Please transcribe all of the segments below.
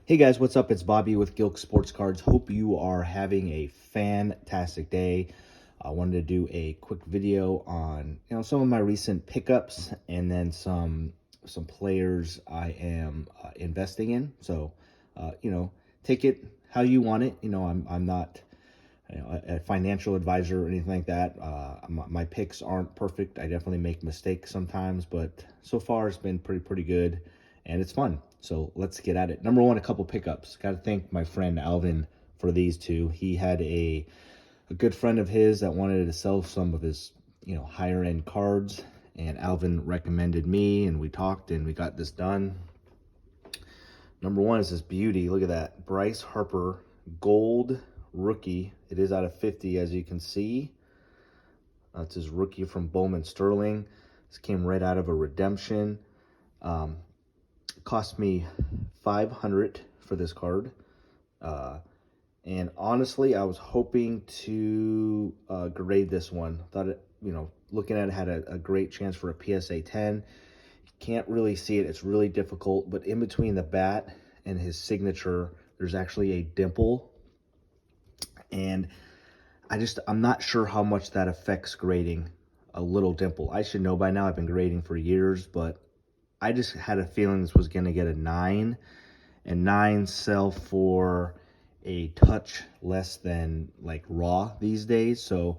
Hey guys, what's up? It's Bobby with Gilk Sports Cards. Hope you are having a fantastic day. I wanted to do a quick video on some of my recent pickups and then some players I am investing in. So take it how you want it. I'm not a financial advisor or anything like that. My picks aren't perfect. I definitely make mistakes sometimes, but so far it's been pretty good, and it's fun. So let's get at it. Number one, a couple pickups. Got to thank my friend Alvin for these two. He had a good friend of his that wanted to sell some of his higher end cards, and Alvin recommended me, and we talked and we got this done. Number one is this beauty. Look at that, Bryce Harper gold rookie. It is out of 50, as you can see. That's his rookie from Bowman Sterling. This came right out of a redemption. Cost me $500 for this card. And honestly, I was hoping to grade this one. Thought it, looking at it, had a great chance for a PSA 10. Can't really see it. It's really difficult. But in between the bat and his signature, there's actually a dimple. And I'm not sure how much that affects grading, a little dimple. I should know by now. I've been grading for years, but I just had a feeling this was going to get a 9, and 9s sell for a touch less than like raw these days. So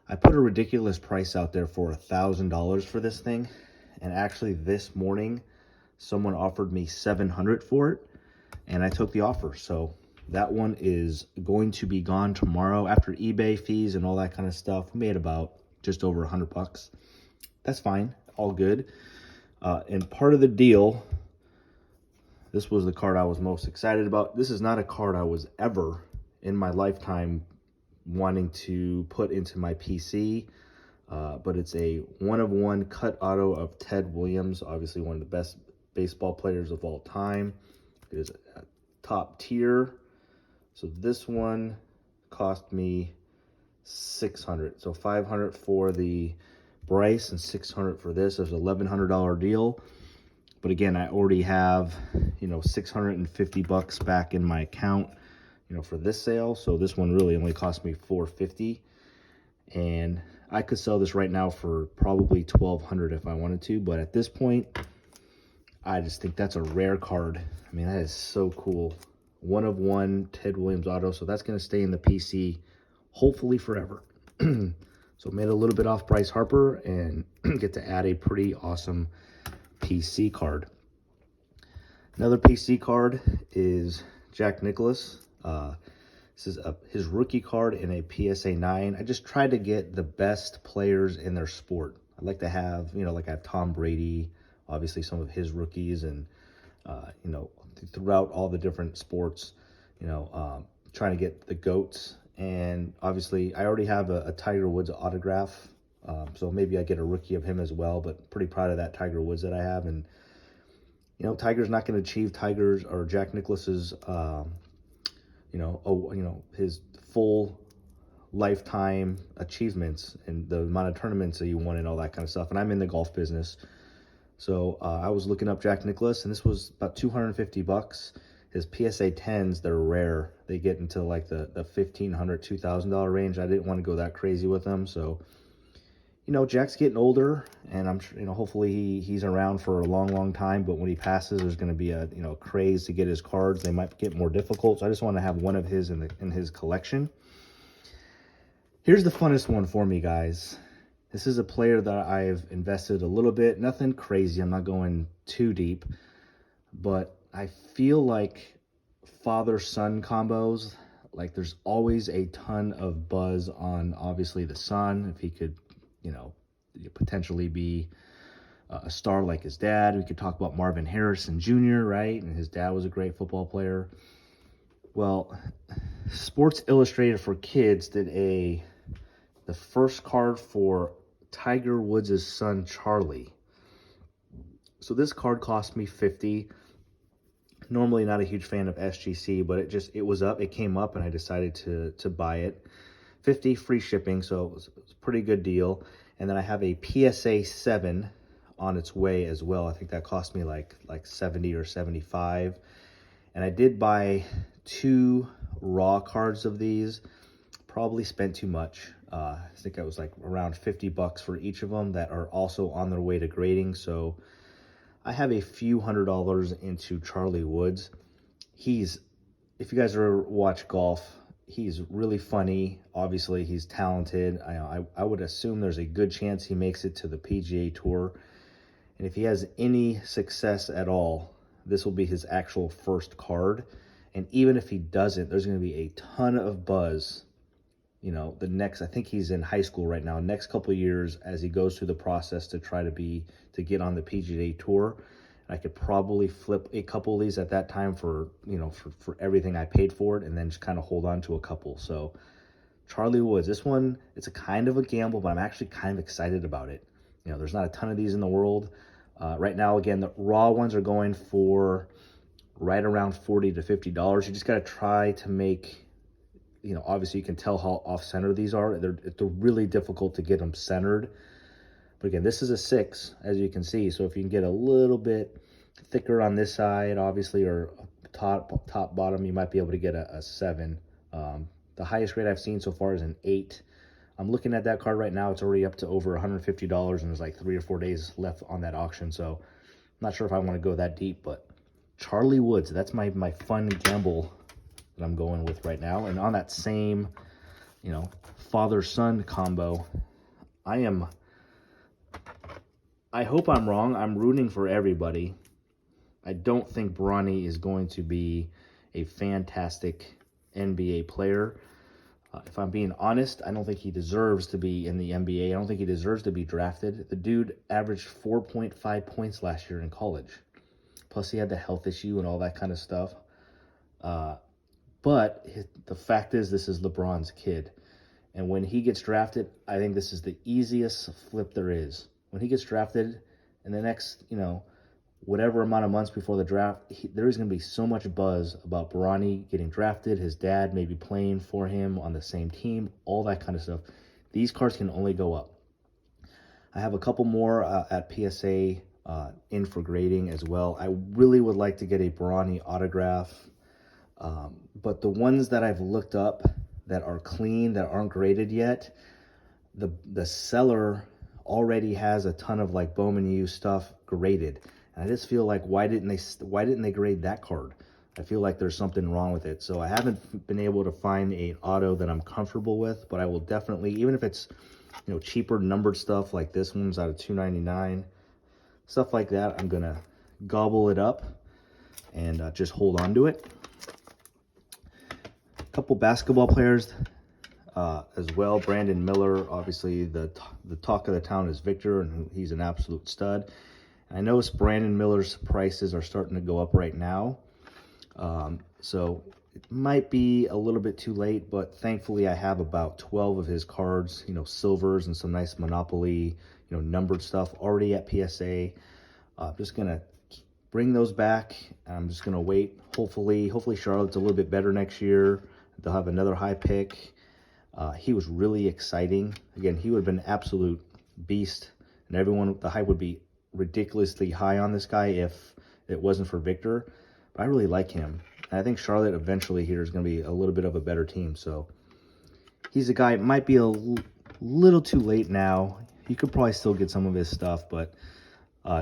I put a ridiculous price out there for $1,000 for this thing, and actually this morning someone offered me $700 for it, and I took the offer. So that one is going to be gone tomorrow after eBay fees and all that kind of stuff. We made about just over $100. That's fine, all good. And part of the deal, this was the card I was most excited about. This is not a card I was ever in my lifetime wanting to put into my PC, but it's a 1/1 cut auto of Ted Williams, obviously one of the best baseball players of all time. It is a top tier. So this one cost me $600. So $500 for the Bryce and $600 for this. There's an $1,100 deal. But again, I already have, $650 back in my account, for this sale. So this one really only cost me $450. And I could sell this right now for probably $1,200 if I wanted to. But at this point, I just think that's a rare card. I mean, that is so cool. 1/1 Ted Williams auto. So that's going to stay in the PC hopefully forever. So made a little bit off Bryce Harper and get to add a pretty awesome PC card. Another PC card is Jack Nicklaus. This is his rookie card in a PSA 9. I just tried to get the best players in their sport. I'd like to have, like I have Tom Brady, obviously some of his rookies, and, throughout all the different sports, trying to get the GOATs. And obviously I already have a Tiger Woods autograph. So maybe I get a rookie of him as well, but pretty proud of that Tiger Woods that I have. And, Tiger's not going to achieve Tiger's or Jack Nicklaus's, his full lifetime achievements and the amount of tournaments that you won and all that kind of stuff. And I'm in the golf business. So I was looking up Jack Nicklaus, and this was about $250. His PSA 10s, they're rare. They get into like the $1,500, $2,000 range. I didn't want to go that crazy with them. So, Jack's getting older, and I'm sure, hopefully he's around for a long time. But when he passes, there's going to be a, craze to get his cards. They might get more difficult. So I just want to have one of his in his collection. Here's the funnest one for me, guys. This is a player that I've invested a little bit. Nothing crazy. I'm not going too deep. But I feel like father-son combos, like there's always a ton of buzz on, obviously, the son. If he could, potentially be a star like his dad. We could talk about Marvin Harrison Jr., right? And his dad was a great football player. Well, Sports Illustrated for Kids did the first card for Tiger Woods' son, Charlie. So this card cost me $50. Normally not a huge fan of SGC, but it was up. It came up, and I decided to buy it. $50 free shipping, so it was a pretty good deal. And then I have a PSA 7 on its way as well. I think that cost me like 70 or 75. And I did buy 2 raw cards of these. Probably spent too much. I think it was like around 50 bucks for each of them that are also on their way to grading. So I have a few $100s into Charlie Woods. If you guys ever watch golf, he's really funny. Obviously, he's talented. I would assume there's a good chance he makes it to the PGA Tour. And if he has any success at all, this will be his actual first card. And even if he doesn't, there's going to be a ton of buzz. You know, I think he's in high school right now, next couple of years as he goes through the process to try to get on the PGA Tour. And I could probably flip a couple of these at that time for everything I paid for it, and then just kind of hold on to a couple. So Charlie Woods, this one, it's a kind of a gamble, but I'm actually kind of excited about it. You know, there's not a ton of these in the world. Right now, again, the raw ones are going for right around $40 to $50. You just got to try to make, obviously you can tell how off-center these are. They're really difficult to get them centered. But again, this is a 6, as you can see. So if you can get a little bit thicker on this side, obviously, or top, bottom, you might be able to get a 7. The highest grade I've seen so far is an 8. I'm looking at that card right now. It's already up to over $150, and there's like 3 or 4 days left on that auction. So I'm not sure if I want to go that deep, but Charlie Woods, that's my fun gamble that I'm going with right now. And on that same, father-son combo, I hope I'm wrong. I'm rooting for everybody. I don't think Bronny is going to be a fantastic NBA player. If I'm being honest, I don't think he deserves to be in the NBA. I don't think he deserves to be drafted. The dude averaged 4.5 points last year in college. Plus, he had the health issue and all that kind of stuff. But the fact is, this is LeBron's kid. And when he gets drafted, I think this is the easiest flip there is. When he gets drafted in the next, whatever amount of months before the draft, there is going to be so much buzz about Bronny getting drafted, his dad maybe playing for him on the same team, all that kind of stuff. These cards can only go up. I have a couple more at PSA in for grading as well. I really would like to get a Bronny autograph, but the ones that I've looked up that are clean, that aren't graded yet, the seller already has a ton of like Bowman U stuff graded. And I just feel like, why didn't they grade that card? I feel like there's something wrong with it. So I haven't been able to find an auto that I'm comfortable with, but I will definitely, even if it's, cheaper numbered stuff like this one's out of $2.99, stuff like that, I'm gonna gobble it up and just hold on to it. A couple basketball players as well. Brandon Miller, obviously the talk of the town is Victor, and he's an absolute stud. I noticed Brandon Miller's prices are starting to go up right now. So it might be a little bit too late, but thankfully I have about 12 of his cards, silvers and some nice Monopoly, numbered stuff already at PSA. I'm just going to bring those back. I'm just going to wait. Hopefully Charlotte's a little bit better next year. They'll have another high pick. He was really exciting. Again, he would have been an absolute beast, and the hype would be ridiculously high on this guy if it wasn't for Victor. But I really like him. And I think Charlotte eventually here is going to be a little bit of a better team. So he's a guy, it might be a little too late now. You could probably still get some of his stuff, but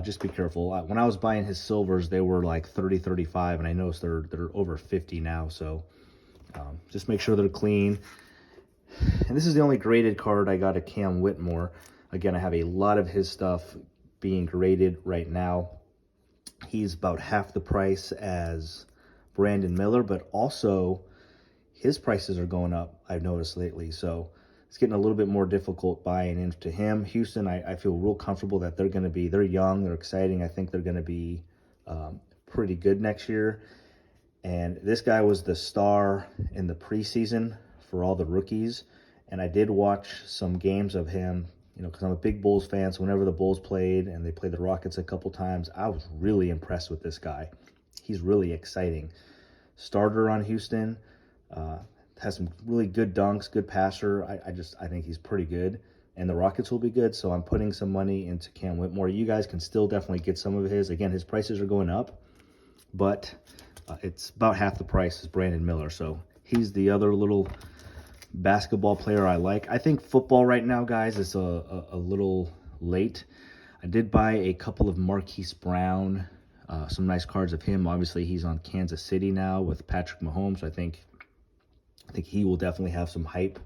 just be careful. When I was buying his silvers, they were like 30, 35, and I noticed they're over 50 now. So just make sure they're clean. And this is the only graded card I got of Cam Whitmore. Again, I have a lot of his stuff being graded right now. He's about half the price as Brandon Miller, but also his prices are going up, I've noticed lately. So it's getting a little bit more difficult buying into him. Houston, I feel real comfortable that they're young, they're exciting. I think they're going to be pretty good next year. And this guy was the star in the preseason for all the rookies. And I did watch some games of him, because I'm a big Bulls fan. So whenever the Bulls played and they played the Rockets a couple times, I was really impressed with this guy. He's really exciting. Starter on Houston, has some really good dunks, good passer. I think he's pretty good. And the Rockets will be good, so I'm putting some money into Cam Whitmore. You guys can still definitely get some of his. Again, his prices are going up, but It's about half the price as Brandon Miller. So he's the other little basketball player I like. I think football right now, guys, is a little late. I did buy a couple of Marquise Brown, some nice cards of him. Obviously, he's on Kansas City now with Patrick Mahomes. So I think he will definitely have some hype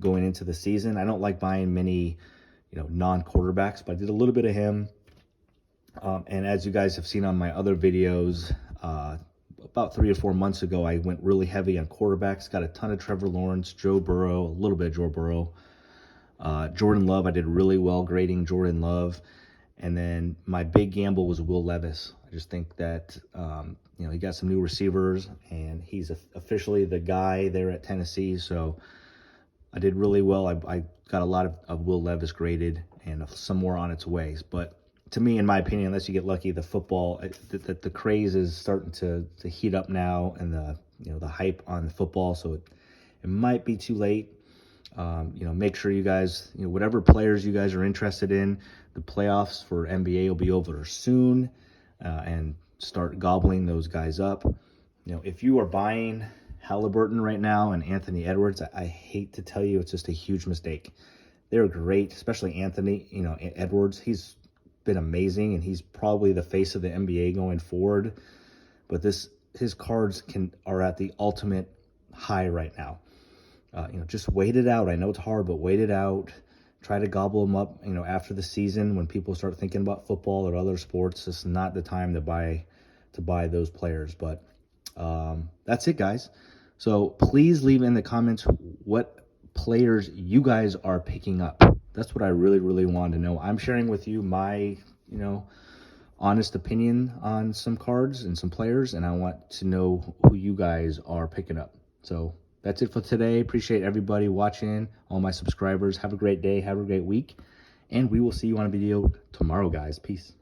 going into the season. I don't like buying many, non-quarterbacks, but I did a little bit of him. And as you guys have seen on my other videos, about 3 or 4 months ago, I went really heavy on quarterbacks. Got a ton of Trevor Lawrence, Joe Burrow, a little bit of Joe Burrow. Jordan Love, I did really well grading Jordan Love. And then my big gamble was Will Levis. I just think that, he got some new receivers, and he's officially the guy there at Tennessee. So I did really well. I got a lot of Will Levis graded, and some more on its way. But to me, in my opinion, unless you get lucky, the football, the craze is starting to heat up now, and the hype on the football. So it might be too late. Make sure you guys, whatever players you guys are interested in, the playoffs for NBA will be over soon, and start gobbling those guys up. If you are buying Halliburton right now and Anthony Edwards, I hate to tell you, it's just a huge mistake. They're great, especially Anthony, Edwards. He's been amazing, and he's probably the face of the NBA going forward. But his cards are at the ultimate high right now. Just wait it out. I know it's hard, but wait it out. Try to gobble them up, after the season when people start thinking about football or other sports. It's not the time to buy those players. But that's it, guys. So please leave in the comments what players you guys are picking up. That's what I really, really want to know. I'm sharing with you my, honest opinion on some cards and some players, and I want to know who you guys are picking up. So that's it for today. Appreciate everybody watching, all my subscribers. Have a great day. Have a great week. And we will see you on a video tomorrow, guys. Peace.